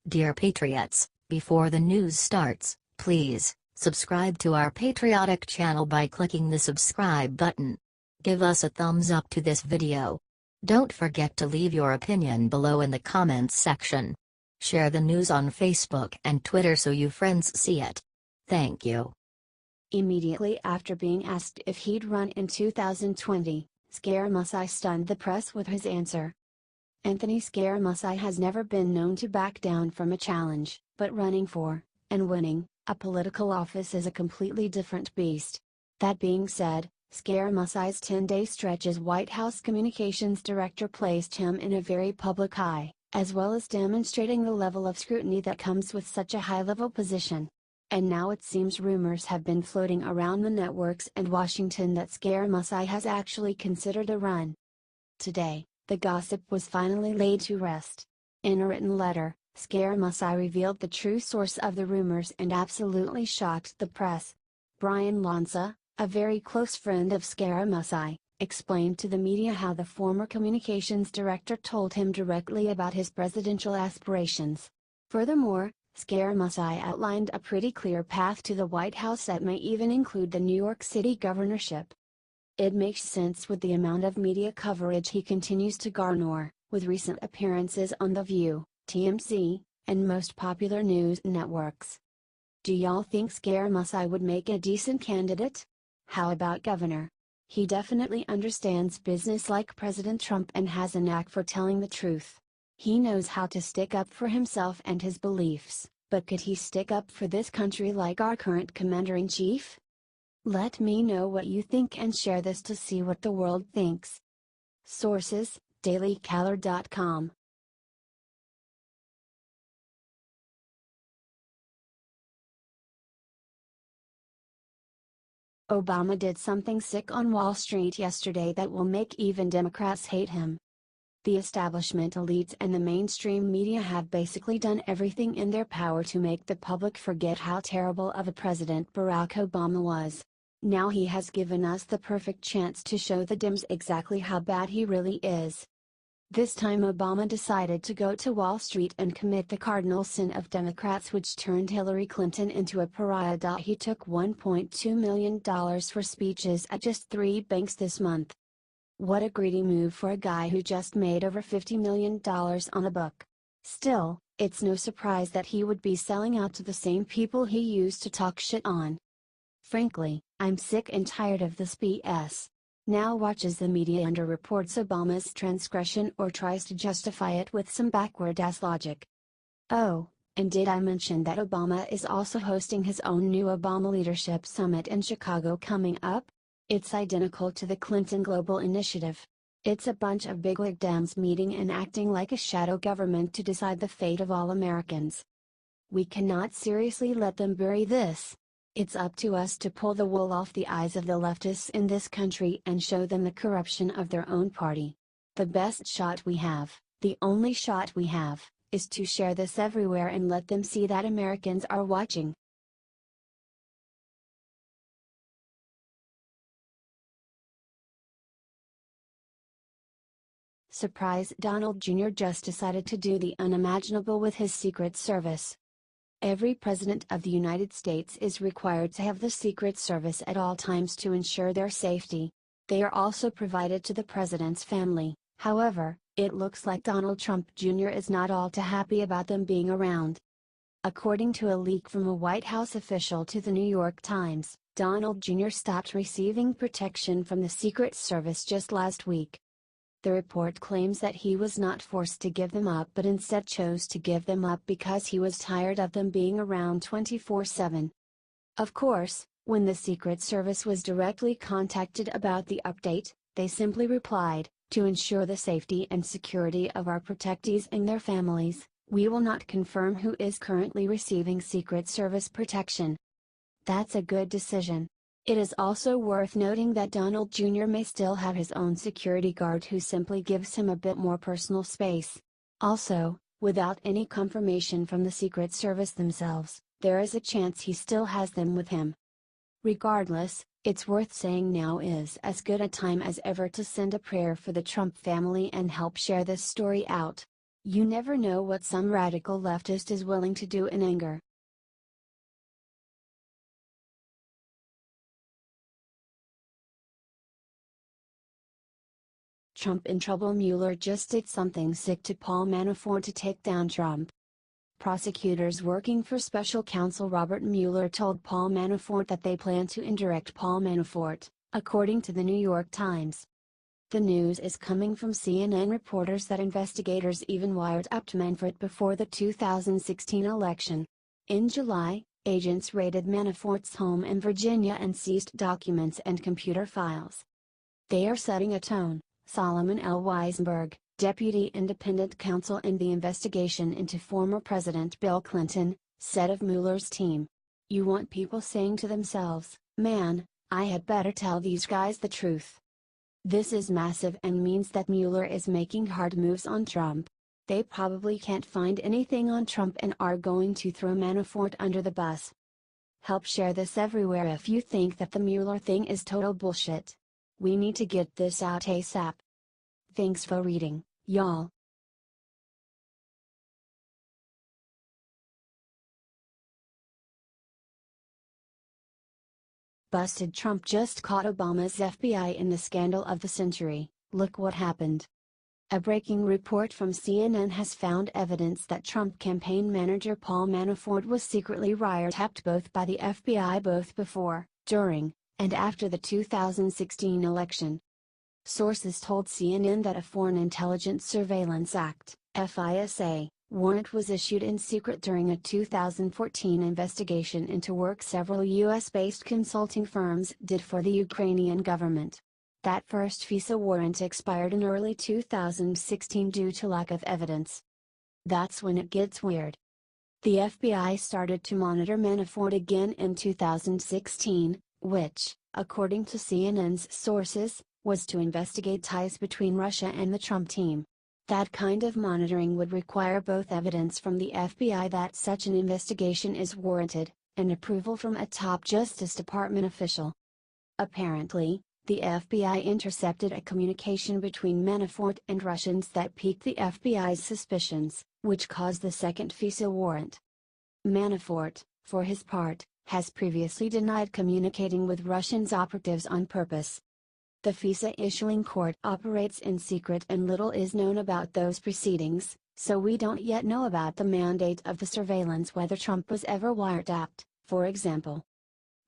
Dear Patriots, before the news starts, please subscribe to our patriotic channel by clicking the subscribe button. Give us a thumbs up to this video. Don't forget to leave your opinion below in the comments section. Share the news on Facebook and Twitter so your friends see it. Thank you. Immediately after being asked if he'd run in 2020, Scaramucci stunned the press with his answer. Anthony Scaramucci has never been known to back down from a challenge, but running for, and winning, a political office is a completely different beast. That being said, Scaramucci's 10-day stretch as White House Communications Director placed him in a very public eye, as well as demonstrating the level of scrutiny that comes with such a high-level position. And now it seems rumors have been floating around the networks and Washington that Scaramucci has actually considered a run. Today, the gossip was finally laid to rest. In a written letter, Scaramucci revealed the true source of the rumors and absolutely shocked the press. Bryan Lanza, a very close friend of Scaramucci, explained to the media how the former communications director told him directly about his presidential aspirations. Furthermore, Scaramucci outlined a pretty clear path to the White House that may even include the New York City Governorship. It makes sense with the amount of media coverage he continues to garner, with recent appearances on The View, TMZ, and most popular news networks. Do y'all think Scaramucci would make a decent candidate? How about governor? He definitely understands business like President Trump and has a knack for telling the truth. He knows how to stick up for himself and his beliefs, but could he stick up for this country like our current commander-in-chief? Let me know what you think and share this to see what the world thinks. Sources: dailycaller.com. Obama did something sick on Wall Street yesterday that will make even Democrats hate him. The establishment elites and the mainstream media have basically done everything in their power to make the public forget how terrible of a president Barack Obama was. Now he has given us the perfect chance to show the Dems exactly how bad he really is. This time Obama decided to go to Wall Street and commit the cardinal sin of Democrats, which turned Hillary Clinton into a pariah. He took $1.2 million for speeches at just 3 banks this month. What a greedy move for a guy who just made over $50 million on a book. Still, it's no surprise that he would be selling out to the same people he used to talk shit on. Frankly, I'm sick and tired of this BS. Now watch as the media underreports Obama's transgression or tries to justify it with some backward-ass logic. Oh, and did I mention that Obama is also hosting his own new Obama Leadership Summit in Chicago coming up? It's identical to the Clinton Global Initiative. It's a bunch of bigwig Dems meeting and acting like a shadow government to decide the fate of all Americans. We cannot seriously let them bury this. It's up to us to pull the wool off the eyes of the leftists in this country and show them the corruption of their own party. The best shot we have, the only shot we have, is to share this everywhere and let them see that Americans are watching. Surprise! Donald Jr. just decided to do the unimaginable with his Secret Service. Every president of the United States is required to have the Secret Service at all times to ensure their safety. They are also provided to the president's family. However, it looks like Donald Trump Jr. is not all too happy about them being around. According to a leak from a White House official to the New York Times, Donald Jr. stopped receiving protection from the Secret Service just last week. The report claims that he was not forced to give them up but instead chose to give them up because he was tired of them being around 24/7. Of course, when the Secret Service was directly contacted about the update, they simply replied, "To ensure the safety and security of our protectees and their families, we will not confirm who is currently receiving Secret Service protection." That's a good decision. It is also worth noting that Donald Jr. may still have his own security guard who simply gives him a bit more personal space. Also, without any confirmation from the Secret Service themselves, there is a chance he still has them with him. Regardless, it's worth saying now is as good a time as ever to send a prayer for the Trump family and help share this story out. You never know what some radical leftist is willing to do in anger. Trump in trouble. Mueller just did something sick to Paul Manafort to take down Trump. Prosecutors working for special counsel Robert Mueller told Paul Manafort that they plan to indirect Paul Manafort, according to the New York Times. The news is coming from CNN reporters that investigators even wiretapped Manafort before the 2016 election. In July, agents raided Manafort's home in Virginia and seized documents and computer files. They are setting a tone, Solomon L. Weisenberg, deputy independent counsel in the investigation into former President Bill Clinton, said of Mueller's team. You want people saying to themselves, man, I had better tell these guys the truth. This is massive and means that Mueller is making hard moves on Trump. They probably can't find anything on Trump and are going to throw Manafort under the bus. Help share this everywhere if you think that the Mueller thing is total bullshit. We need to get this out ASAP. Thanks for reading, y'all. Busted. Trump just caught Obama's FBI in the scandal of the century. Look what happened. A breaking report from CNN has found evidence that Trump campaign manager Paul Manafort was secretly wiretapped both by the FBI both before, during, and after the 2016 election. Sources told CNN that a Foreign Intelligence Surveillance Act, FISA, warrant was issued in secret during a 2014 investigation into work several US-based consulting firms did for the Ukrainian government. That first FISA warrant expired in early 2016 due to lack of evidence. That's when it gets weird. The FBI started to monitor Manafort again in 2016, which, according to CNN's sources, was to investigate ties between Russia and the Trump team. That kind of monitoring would require both evidence from the FBI that such an investigation is warranted, and approval from a top Justice Department official. Apparently, the FBI intercepted a communication between Manafort and Russians that piqued the FBI's suspicions, which caused the second FISA warrant. Manafort, for his part, has previously denied communicating with Russian operatives on purpose. The FISA issuing court operates in secret and little is known about those proceedings, so we don't yet know about the mandate of the surveillance, whether Trump was ever wiretapped, for example.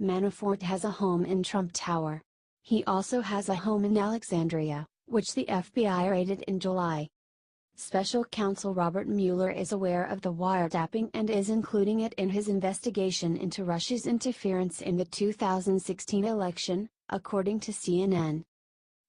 Manafort has a home in Trump Tower. He also has a home in Alexandria, which the FBI raided in July. Special counsel Robert Mueller is aware of the wiretapping and is including it in his investigation into Russia's interference in the 2016 election, according to CNN.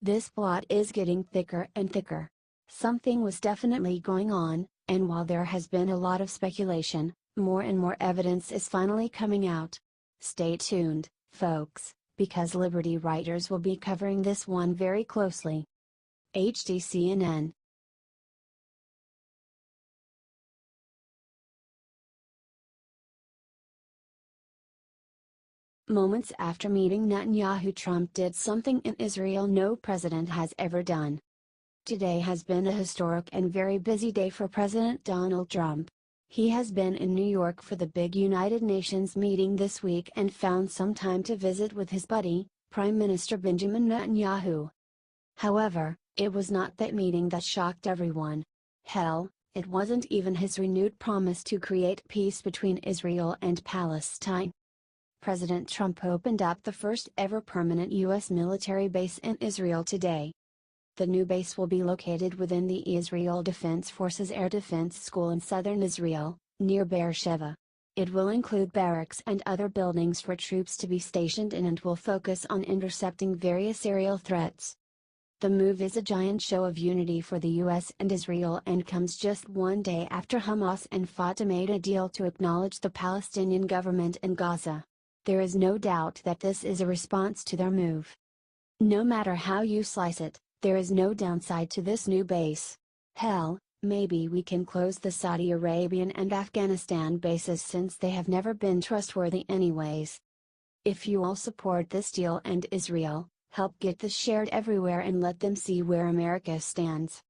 This plot is getting thicker and thicker. Something was definitely going on, and while there has been a lot of speculation, more and more evidence is finally coming out. Stay tuned, folks, because Liberty writers will be covering this one very closely. HD CNN. Moments after meeting Netanyahu, Trump did something in Israel no president has ever done. Today has been a historic and very busy day for President Donald Trump. He has been in New York for the big United Nations meeting this week and found some time to visit with his buddy, Prime Minister Benjamin Netanyahu. However, it was not that meeting that shocked everyone. Hell, it wasn't even his renewed promise to create peace between Israel and Palestine. President Trump opened up the first ever permanent U.S. military base in Israel today. The new base will be located within the Israel Defense Forces Air Defense School in southern Israel, near Beersheba. It will include barracks and other buildings for troops to be stationed in and will focus on intercepting various aerial threats. The move is a giant show of unity for the U.S. and Israel and comes just one day after Hamas and Fatah made a deal to acknowledge the Palestinian government in Gaza. There is no doubt that this is a response to their move. No matter how you slice it, there is no downside to this new base. Hell, maybe we can close the Saudi Arabian and Afghanistan bases since they have never been trustworthy anyways. If you all support this deal and Israel, help get this shared everywhere and let them see where America stands.